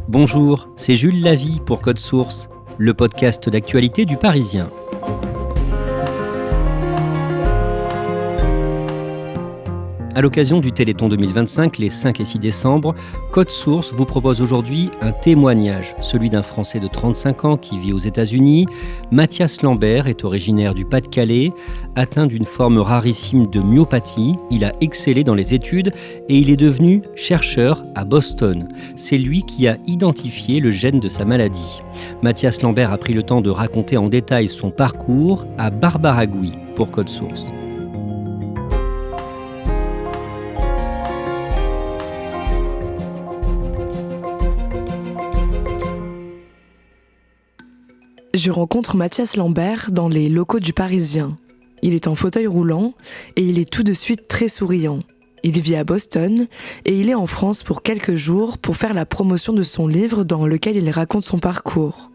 Bonjour, c'est Jules Lavie pour Code Source, le podcast d'actualité du Parisien. À l'occasion du Téléthon 2025, les 5 et 6 décembre, Code Source vous propose aujourd'hui un témoignage, celui d'un Français de 35 ans qui vit aux États-Unis. Mathias Lambert est originaire du Pas-de-Calais. Atteint d'une forme rarissime de myopathie, il a excellé dans les études et il est devenu chercheur à Boston. C'est lui qui a identifié le gène de sa maladie. Mathias Lambert a pris le temps de raconter en détail son parcours à Barbara Gouy pour Code Source. Je rencontre Mathias Lambert dans les locaux du Parisien. Il est en fauteuil roulant et il est tout de suite très souriant. Il vit à Boston et il est en France pour quelques jours pour faire la promotion de son livre dans lequel il raconte son parcours.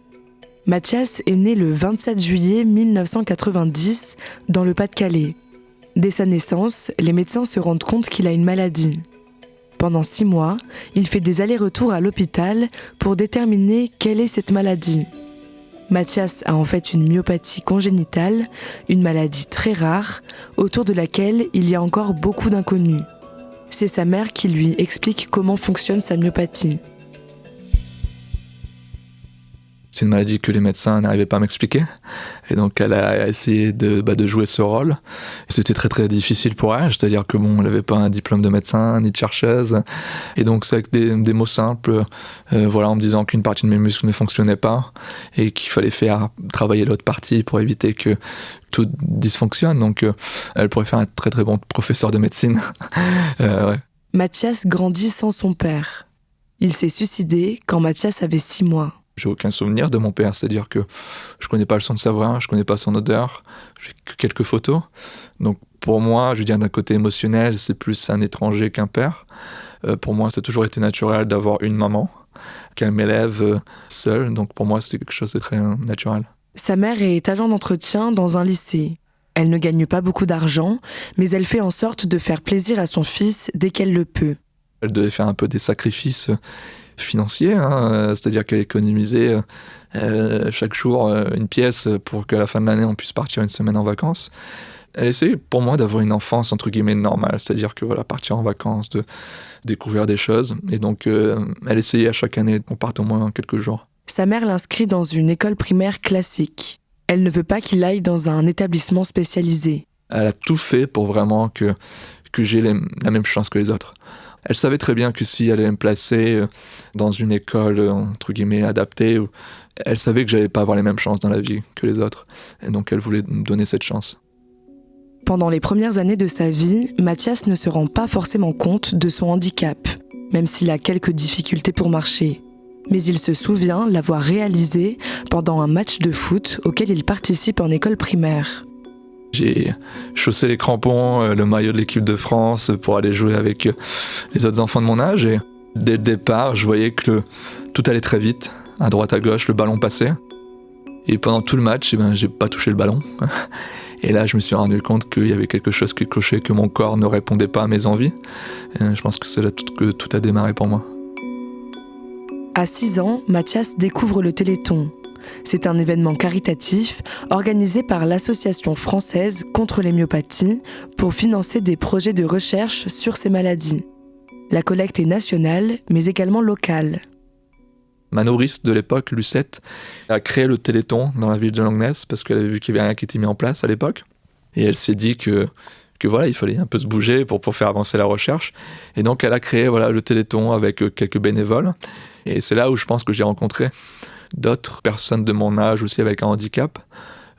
Mathias est né le 27 juillet 1990 dans le Pas-de-Calais. Dès sa naissance, les médecins se rendent compte qu'il a une maladie. Pendant 6 mois, il fait des allers-retours à l'hôpital pour déterminer quelle est cette maladie. Mathias a en fait une myopathie congénitale, une maladie très rare, autour de laquelle il y a encore beaucoup d'inconnus. C'est sa mère qui lui explique comment fonctionne sa myopathie. C'est une maladie que les médecins n'arrivaient pas à m'expliquer. Et donc, elle a essayé de jouer ce rôle. C'était très, très difficile pour elle. C'est-à-dire que elle n'avait pas un diplôme de médecin, ni de chercheuse. Et donc, c'est avec des mots simples, en me disant qu'une partie de mes muscles ne fonctionnait pas et qu'il fallait faire travailler l'autre partie pour éviter que tout dysfonctionne. Donc, elle pourrait faire un très, très bon professeur de médecine. Ouais. Mathias grandit sans son père. Il s'est suicidé quand Mathias avait 6 mois. J'ai aucun souvenir de mon père, c'est-à-dire que je connais pas le son de sa voix, je connais pas son odeur, j'ai que quelques photos. Donc pour moi, d'un côté émotionnel, c'est plus un étranger qu'un père. Pour moi, ça a toujours été naturel d'avoir une maman, qu'elle m'élève seule. Donc pour moi, c'était quelque chose de très naturel. Sa mère est agent d'entretien dans un lycée. Elle ne gagne pas beaucoup d'argent, mais elle fait en sorte de faire plaisir à son fils dès qu'elle le peut. Elle devait faire un peu des sacrifices financier, c'est-à-dire qu'elle économisait chaque jour une pièce pour qu'à la fin de l'année on puisse partir une semaine en vacances. Elle essayait pour moi d'avoir une enfance entre guillemets normale, c'est-à-dire que partir en vacances, de découvrir des choses, et donc elle essayait à chaque année qu'on parte au moins quelques jours. Sa mère l'inscrit dans une école primaire classique. Elle ne veut pas qu'il aille dans un établissement spécialisé. Elle a tout fait pour vraiment que j'ai la même chance que les autres. Elle savait très bien que si elle allait me placer dans une école, entre guillemets, adaptée, elle savait que j'allais pas avoir les mêmes chances dans la vie que les autres. Et donc elle voulait me donner cette chance. Pendant les premières années de sa vie, Mathias ne se rend pas forcément compte de son handicap, même s'il a quelques difficultés pour marcher. Mais il se souvient l'avoir réalisé pendant un match de foot auquel il participe en école primaire. J'ai chaussé les crampons, le maillot de l'équipe de France pour aller jouer avec les autres enfants de mon âge. Et dès le départ, je voyais que tout allait très vite. À droite, à gauche, le ballon passait. Et pendant tout le match, j'ai pas touché le ballon. Et là, je me suis rendu compte qu'il y avait quelque chose qui clochait, que mon corps ne répondait pas à mes envies. Et je pense que c'est là que tout a démarré pour moi. À 6 ans, Mathias découvre le Téléthon. C'est un événement caritatif organisé par l'Association française contre les myopathies pour financer des projets de recherche sur ces maladies. La collecte est nationale, mais également locale. Ma nourrice de l'époque, Lucette, a créé le Téléthon dans la ville de Langness parce qu'elle avait vu qu'il n'y avait rien qui était mis en place à l'époque. Et elle s'est dit que il fallait un peu se bouger pour faire avancer la recherche. Et donc elle a créé le Téléthon avec quelques bénévoles. Et c'est là où je pense que j'ai rencontré d'autres personnes de mon âge aussi avec un handicap.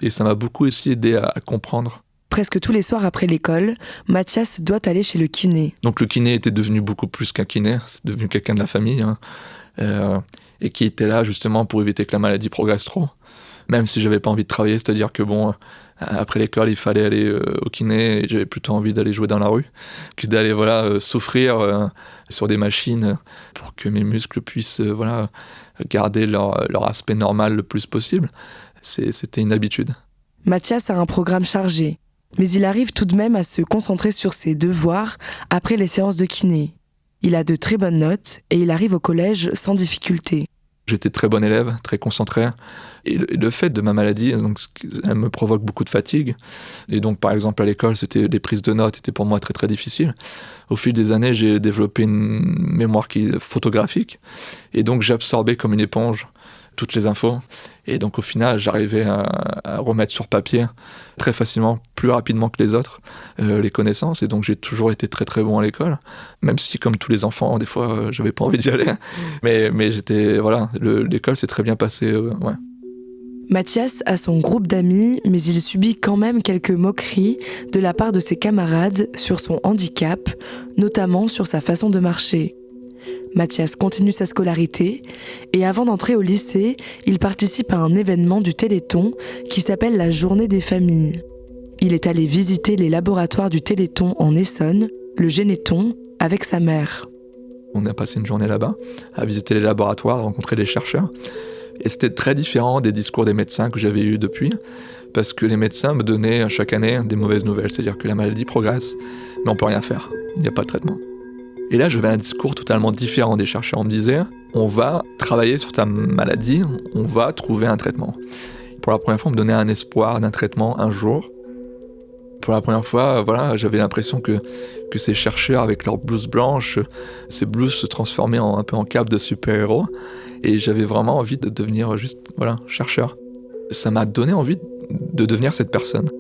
Et ça m'a beaucoup aussi aidé à comprendre. Presque tous les soirs après l'école, Mathias doit aller chez le kiné. Donc le kiné était devenu beaucoup plus qu'un kiné, c'est devenu quelqu'un de la famille, et qui était là justement pour éviter que la maladie progresse trop. Même si j'avais pas envie de travailler, c'est-à-dire que après l'école, il fallait aller au kiné, et j'avais plutôt envie d'aller jouer dans la rue, que d'aller souffrir sur des machines pour que mes muscles puissent garder leur aspect normal le plus possible. C'était une habitude. Mathias a un programme chargé, mais il arrive tout de même à se concentrer sur ses devoirs après les séances de kiné. Il a de très bonnes notes et il arrive au collège sans difficulté. J'étais très bon élève, très concentré. Et le fait de ma maladie, donc, elle me provoque beaucoup de fatigue. Et donc, par exemple, à l'école, les prises de notes étaient pour moi très, très difficiles. Au fil des années, j'ai développé une mémoire photographique. Et donc, j'absorbais comme une éponge toutes les infos. Et donc, au final, j'arrivais à remettre sur papier très facilement, plus rapidement que les autres, les connaissances. Et donc, j'ai toujours été très, très bon à l'école. Même si, comme tous les enfants, des fois, j'avais pas envie d'y aller. Mais j'étais, voilà, l'école s'est très bien passée, ouais. Mathias a son groupe d'amis, mais il subit quand même quelques moqueries de la part de ses camarades sur son handicap, notamment sur sa façon de marcher. Mathias continue sa scolarité et avant d'entrer au lycée, il participe à un événement du Téléthon qui s'appelle la Journée des familles. Il est allé visiter les laboratoires du Téléthon en Essonne, le Généthon, avec sa mère. On a passé une journée là-bas, à visiter les laboratoires, à rencontrer des chercheurs. Et c'était très différent des discours des médecins que j'avais eus depuis, parce que les médecins me donnaient chaque année des mauvaises nouvelles, c'est-à-dire que la maladie progresse, mais on peut rien faire, il n'y a pas de traitement. Et là, j'avais un discours totalement différent des chercheurs. On me disait, on va travailler sur ta maladie, on va trouver un traitement. Pour la première fois, on me donnait un espoir d'un traitement un jour. Pour la première fois, voilà, j'avais l'impression que ces chercheurs, avec leurs blouses blanches, ces blouses se transformaient un peu en cape de super-héros. Et j'avais vraiment envie de devenir juste, voilà, chercheur. Ça m'a donné envie de devenir cette personne.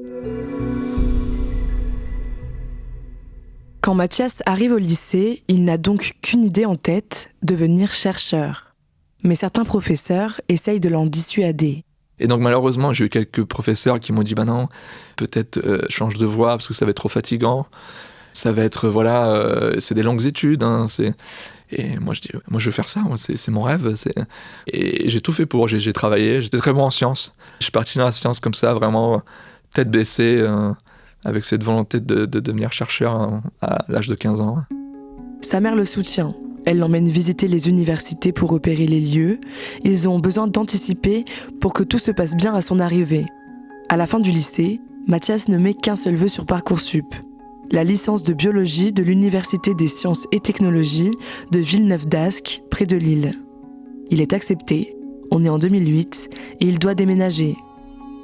Quand Mathias arrive au lycée, il n'a donc qu'une idée en tête, devenir chercheur. Mais certains professeurs essayent de l'en dissuader. Et donc malheureusement, j'ai eu quelques professeurs qui m'ont dit « Bah non, peut-être change de voie parce que ça va être trop fatigant. Ça va être, c'est des longues études. Hein, Et moi je dis, moi je veux faire ça, c'est mon rêve. Et j'ai tout fait pour, j'ai travaillé, j'étais très bon en sciences. Je suis parti dans la science comme ça, vraiment tête baissée, avec cette volonté de devenir chercheur à l'âge de 15 ans. Sa mère le soutient. Elle l'emmène visiter les universités pour repérer les lieux. Ils ont besoin d'anticiper pour que tout se passe bien à son arrivée. À la fin du lycée, Mathias ne met qu'un seul vœu sur Parcoursup. La licence de biologie de l'Université des sciences et technologies de Villeneuve-d'Ascq, près de Lille. Il est accepté, on est en 2008, et il doit déménager.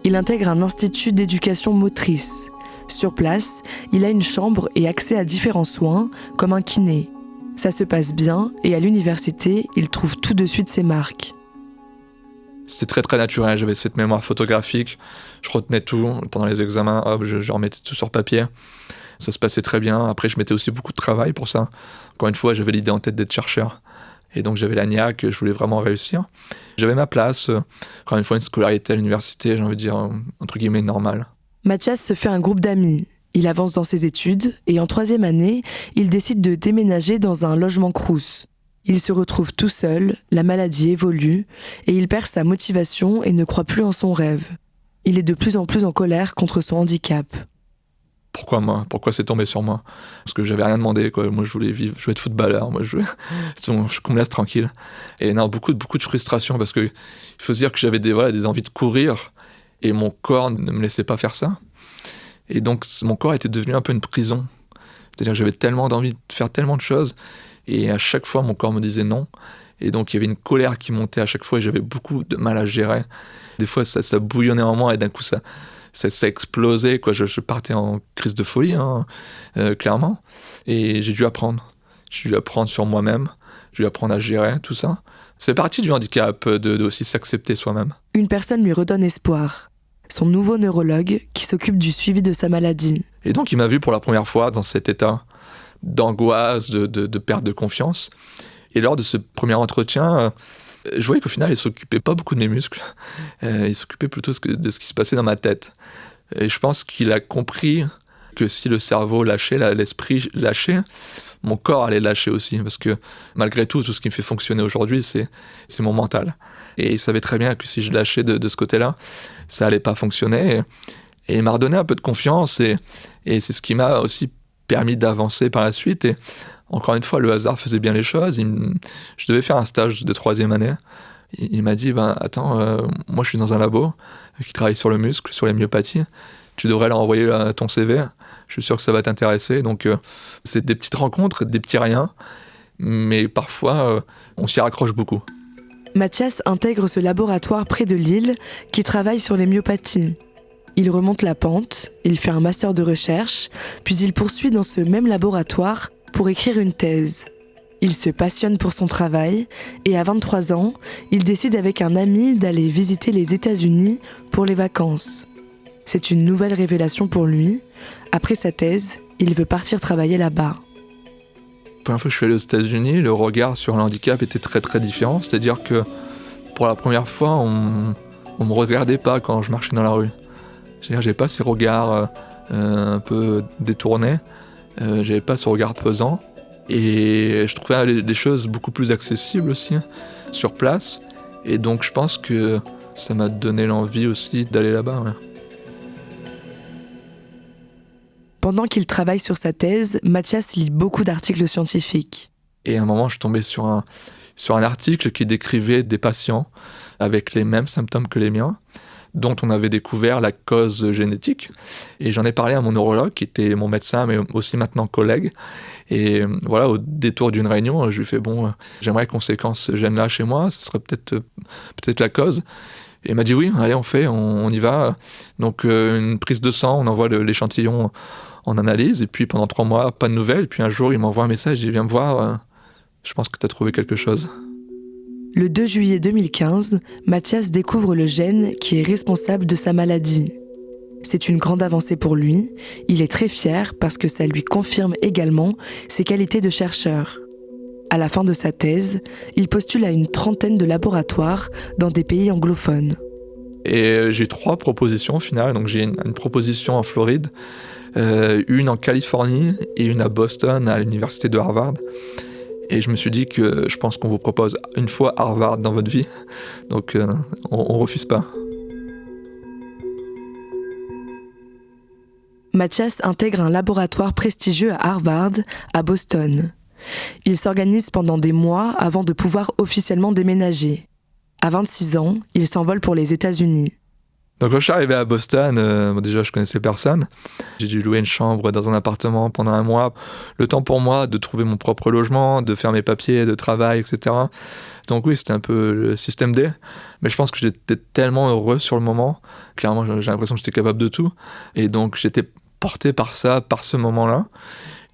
Il intègre un institut d'éducation motrice. Sur place, il a une chambre et accès à différents soins, comme un kiné. Ça se passe bien, et à l'université, il trouve tout de suite ses marques. C'était très très naturel, j'avais cette mémoire photographique, je retenais tout, pendant les examens, hop, je remettais tout sur papier. Ça se passait très bien. Après, je mettais aussi beaucoup de travail pour ça. Encore une fois, j'avais l'idée en tête d'être chercheur. Et donc, j'avais la niaque, je voulais vraiment réussir. J'avais ma place. Encore une fois, une scolarité à l'université, j'ai envie de dire, entre guillemets, normale. Mathias se fait un groupe d'amis. Il avance dans ses études et en 3e année, il décide de déménager dans un logement crous. Il se retrouve tout seul, la maladie évolue et il perd sa motivation et ne croit plus en son rêve. Il est de plus en plus en colère contre son handicap. Pourquoi moi ? Pourquoi c'est tombé sur moi ? Parce que j'avais rien demandé, quoi. Moi, je voulais être footballeur. Moi, qu'on me laisse tranquille. Et non, beaucoup de frustration parce que il faut se dire que j'avais des envies de courir et mon corps ne me laissait pas faire ça. Et donc, mon corps était devenu un peu une prison. C'est-à-dire que j'avais tellement d'envie de faire tellement de choses et à chaque fois, mon corps me disait non. Et donc, il y avait une colère qui montait à chaque fois et j'avais beaucoup de mal à gérer. Des fois, ça bouillonnait en moi et d'un coup, ça explosait, quoi. Je partais en crise de folie, hein, clairement. Et j'ai dû apprendre. J'ai dû apprendre sur moi-même. J'ai dû apprendre à gérer tout ça. C'est partie du handicap, de aussi s'accepter soi-même. Une personne lui redonne espoir. Son nouveau neurologue qui s'occupe du suivi de sa maladie. Et donc, il m'a vu pour la première fois dans cet état d'angoisse, de perte de confiance. Et lors de ce premier entretien, je voyais qu'au final, il ne s'occupait pas beaucoup de mes muscles. Il s'occupait plutôt de ce qui se passait dans ma tête. Et je pense qu'il a compris que si le cerveau lâchait, l'esprit lâchait, mon corps allait lâcher aussi. Parce que malgré tout ce qui me fait fonctionner aujourd'hui, c'est mon mental. Et il savait très bien que si je lâchais de ce côté-là, ça n'allait pas fonctionner. Et il m'a redonné un peu de confiance. Et c'est ce qui m'a aussi permis d'avancer par la suite. Et encore une fois, le hasard faisait bien les choses. Je devais faire un stage de 3e année. Il m'a dit, attends, moi je suis dans un labo qui travaille sur le muscle, sur les myopathies. Tu devrais leur envoyer ton CV. Je suis sûr que ça va t'intéresser. Donc, c'est des petites rencontres, des petits riens. mais parfois on s'y raccroche beaucoup. Mathias intègre ce laboratoire près de Lille qui travaille sur les myopathies. Il remonte la pente, il fait un master de recherche, puis il poursuit dans ce même laboratoire pour écrire une thèse. Il se passionne pour son travail et à 23 ans, il décide avec un ami d'aller visiter les États-Unis pour les vacances. C'est une nouvelle révélation pour lui. Après sa thèse, il veut partir travailler là-bas. La première fois que je suis allé aux États-Unis, le regard sur le handicap était très très différent. C'est-à-dire que pour la première fois, on me regardait pas quand je marchais dans la rue. C'est-à-dire, j'avais pas ces regards un peu détournés. J'avais pas ce regard pesant. Et je trouvais les choses beaucoup plus accessibles aussi sur place. Et donc je pense que ça m'a donné l'envie aussi d'aller là-bas. Ouais. Pendant qu'il travaille sur sa thèse, Mathias lit beaucoup d'articles scientifiques. Et à un moment, je suis tombé sur un article qui décrivait des patients avec les mêmes symptômes que les miens, dont on avait découvert la cause génétique. Et j'en ai parlé à mon neurologue, qui était mon médecin, mais aussi maintenant collègue. Et voilà, au détour d'une réunion, je lui ai fait j'aimerais qu'on séquence ce gène-là chez moi, ce serait peut-être la cause. Et il m'a dit oui, allez, on y va. Donc une prise de sang, on envoie l'échantillon en analyse, et puis pendant 3 mois, pas de nouvelles. Puis un jour, il m'envoie un message, il dit viens me voir, je pense que tu as trouvé quelque chose. Le 2 juillet 2015, Mathias découvre le gène qui est responsable de sa maladie. C'est une grande avancée pour lui. Il est très fier parce que ça lui confirme également ses qualités de chercheur. À la fin de sa thèse, il postule à une 30aine de laboratoires dans des pays anglophones. Et j'ai 3 propositions au final. Donc j'ai une proposition en Floride, une en Californie et une à Boston, à l'université de Harvard. Et je me suis dit que je pense qu'on vous propose une fois Harvard dans votre vie. Donc on refuse pas. Mathias intègre un laboratoire prestigieux à Harvard, à Boston. Il s'organise pendant des mois avant de pouvoir officiellement déménager. À 26 ans, il s'envole pour les États-Unis. Donc quand je suis arrivé à Boston, déjà je connaissais personne. J'ai dû louer une chambre dans un appartement pendant 1 mois. Le temps pour moi de trouver mon propre logement, de faire mes papiers de travail, etc. Donc oui, c'était un peu le système D. Mais je pense que j'étais tellement heureux sur le moment. Clairement, j'ai l'impression que j'étais capable de tout. Et donc j'étais porté par ça, par ce moment-là.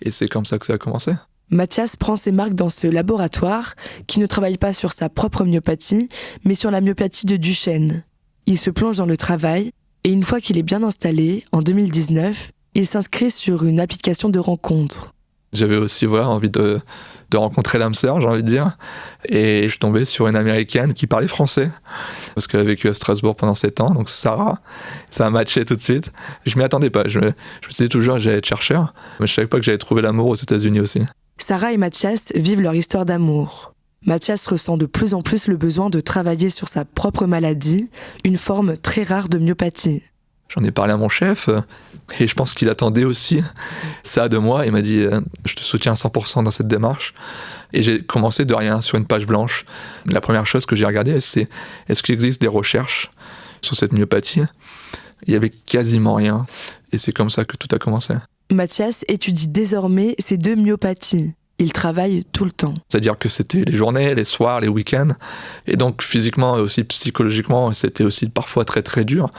Et c'est comme ça que ça a commencé. Mathias prend ses marques dans ce laboratoire qui ne travaille pas sur sa propre myopathie, mais sur la myopathie de Duchenne. Il se plonge dans le travail et une fois qu'il est bien installé, en 2019, il s'inscrit sur une application de rencontre. J'avais aussi envie de rencontrer l'âme sœur, j'ai envie de dire. Et je suis tombé sur une Américaine qui parlait français, parce qu'elle a vécu à Strasbourg pendant 7 ans, donc Sarah. Ça a matché tout de suite. Je m'y attendais pas. Je me disais toujours que j'allais être chercheur, mais je savais pas que j'allais trouver l'amour aux États-Unis aussi. Sarah et Mathias vivent leur histoire d'amour. Mathias ressent de plus en plus le besoin de travailler sur sa propre maladie, une forme très rare de myopathie. J'en ai parlé à mon chef et je pense qu'il attendait aussi ça de moi. Il m'a dit « je te soutiens à 100% dans cette démarche ». Et j'ai commencé de rien sur une page blanche. La première chose que j'ai regardée, c'est est-ce qu'il existe des recherches sur cette myopathie ? Il y avait quasiment rien et c'est comme ça que tout a commencé. Mathias étudie désormais ces 2 myopathies. Il travaille tout le temps. C'est-à-dire que c'était les journées, les soirs, les week-ends. Et donc physiquement et aussi psychologiquement, c'était aussi parfois très très dur.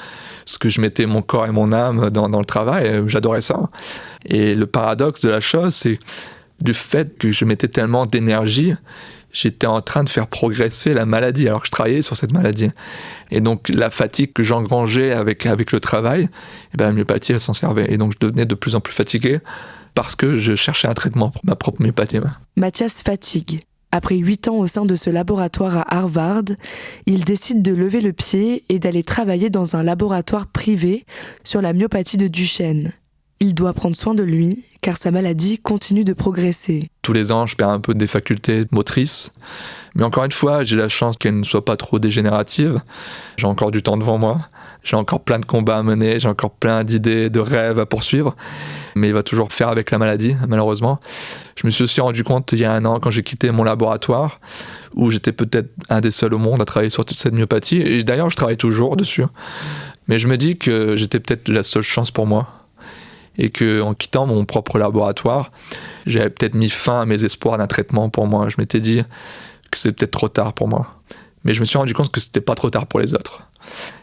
Parce que je mettais mon corps et mon âme dans le travail, j'adorais ça. Et le paradoxe de la chose, c'est du fait que je mettais tellement d'énergie, j'étais en train de faire progresser la maladie alors que je travaillais sur cette maladie. Et donc la fatigue que j'engrangeais avec le travail, la myopathie elle s'en servait. Et donc je devenais de plus en plus fatigué parce que je cherchais un traitement pour ma propre myopathie. Mathias fatigue. Après 8 ans au sein de ce laboratoire à Harvard, il décide de lever le pied et d'aller travailler dans un laboratoire privé sur la myopathie de Duchenne. Il doit prendre soin de lui, car sa maladie continue de progresser. Tous les ans, je perds un peu des facultés motrices. Mais encore une fois, j'ai la chance qu'elle ne soit pas trop dégénérative. J'ai encore du temps devant moi. J'ai encore plein de combats à mener. J'ai encore plein d'idées, de rêves à poursuivre. Mais il va toujours faire avec la maladie, malheureusement. Je me suis aussi rendu compte il y a 1 an, quand j'ai quitté mon laboratoire, où j'étais peut-être un des seuls au monde à travailler sur toute cette myopathie. Et d'ailleurs, je travaille toujours dessus. Mais je me dis que j'étais peut-être la seule chance pour moi. et qu'en quittant mon propre laboratoire, j'avais peut-être mis fin à mes espoirs d'un traitement pour moi. Je m'étais dit que c'était peut-être trop tard pour moi. Mais je me suis rendu compte que c'était pas trop tard pour les autres.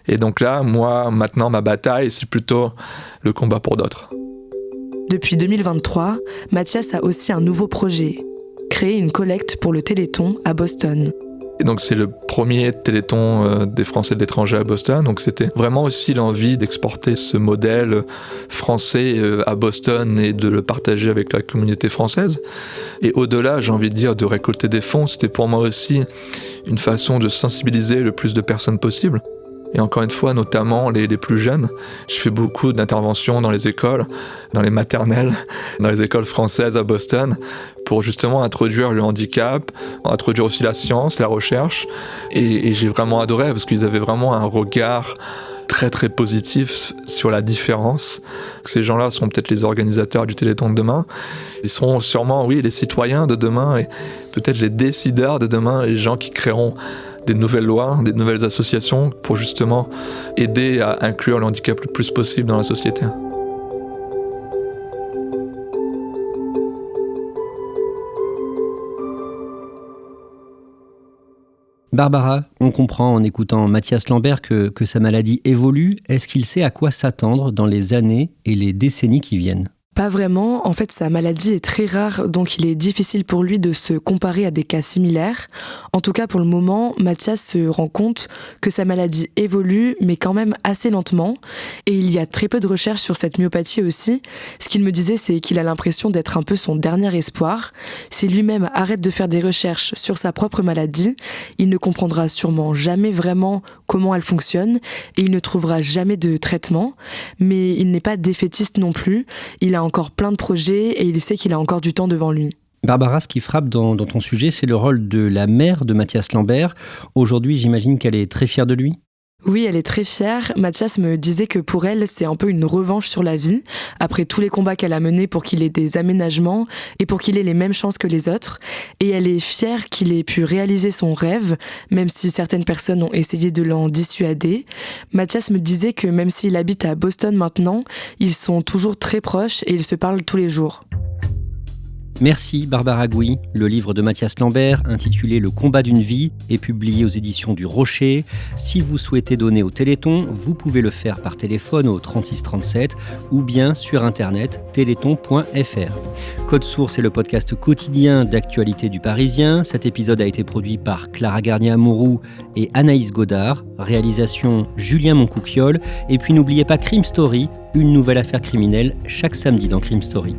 Et donc là, moi, maintenant, ma bataille, c'est plutôt le combat pour d'autres. Depuis 2023, Mathias a aussi un nouveau projet, créer une collecte pour le Téléthon à Boston. Et donc c'est le premier Téléthon des Français de l'étranger à Boston. Donc c'était vraiment aussi l'envie d'exporter ce modèle français à Boston et de le partager avec la communauté française. Et au-delà, j'ai envie de dire, de récolter des fonds, c'était pour moi aussi une façon de sensibiliser le plus de personnes possible. Et encore une fois, notamment les plus jeunes. Je fais beaucoup d'interventions dans les écoles, dans les maternelles, dans les écoles françaises à Boston, pour justement introduire le handicap, introduire aussi la science, la recherche. Et j'ai vraiment adoré, parce qu'ils avaient vraiment un regard très très positif sur la différence. Ces gens-là sont peut-être les organisateurs du Téléthon de demain. Ils seront sûrement, oui, les citoyens de demain, et peut-être les décideurs de demain, les gens qui créeront des nouvelles lois, des nouvelles associations pour justement aider à inclure le handicap le plus possible dans la société. Barbara, on comprend en écoutant Mathias Lambert que sa maladie évolue. Est-ce qu'il sait à quoi s'attendre dans les années et les décennies qui viennent ? Pas vraiment, en fait sa maladie est très rare, donc il est difficile pour lui de se comparer à des cas similaires. En tout cas pour le moment, Mathias se rend compte que sa maladie évolue, mais quand même assez lentement. Et il y a très peu de recherches sur cette myopathie aussi. Ce qu'il me disait, c'est qu'il a l'impression d'être un peu son dernier espoir. Si lui-même arrête de faire des recherches sur sa propre maladie, il ne comprendra sûrement jamais vraiment comment elle fonctionne et il ne trouvera jamais de traitement. Mais il n'est pas défaitiste non plus. Il a encore plein de projets et il sait qu'il a encore du temps devant lui. Barbara, ce qui frappe dans ton sujet, c'est le rôle de la mère de Mathias Lambert. Aujourd'hui, j'imagine qu'elle est très fière de lui. Oui, elle est très fière. Mathias me disait que pour elle, c'est un peu une revanche sur la vie, après tous les combats qu'elle a menés pour qu'il ait des aménagements et pour qu'il ait les mêmes chances que les autres. Et elle est fière qu'il ait pu réaliser son rêve, même si certaines personnes ont essayé de l'en dissuader. Mathias me disait que même s'il habite à Boston maintenant, ils sont toujours très proches et ils se parlent tous les jours. Merci Barbara Gouy. Le livre de Mathias Lambert, intitulé « Le combat d'une vie », est publié aux éditions du Rocher. Si vous souhaitez donner au Téléthon, vous pouvez le faire par téléphone au 36 37 ou bien sur internet téléthon.fr. Code Source est le podcast quotidien d'actualité du Parisien. Cet épisode a été produit par Clara Garnier-Amouroux et Anaïs Godard. Réalisation Julien Moncouquiol. Et puis n'oubliez pas Crime Story, une nouvelle affaire criminelle chaque samedi dans Crime Story.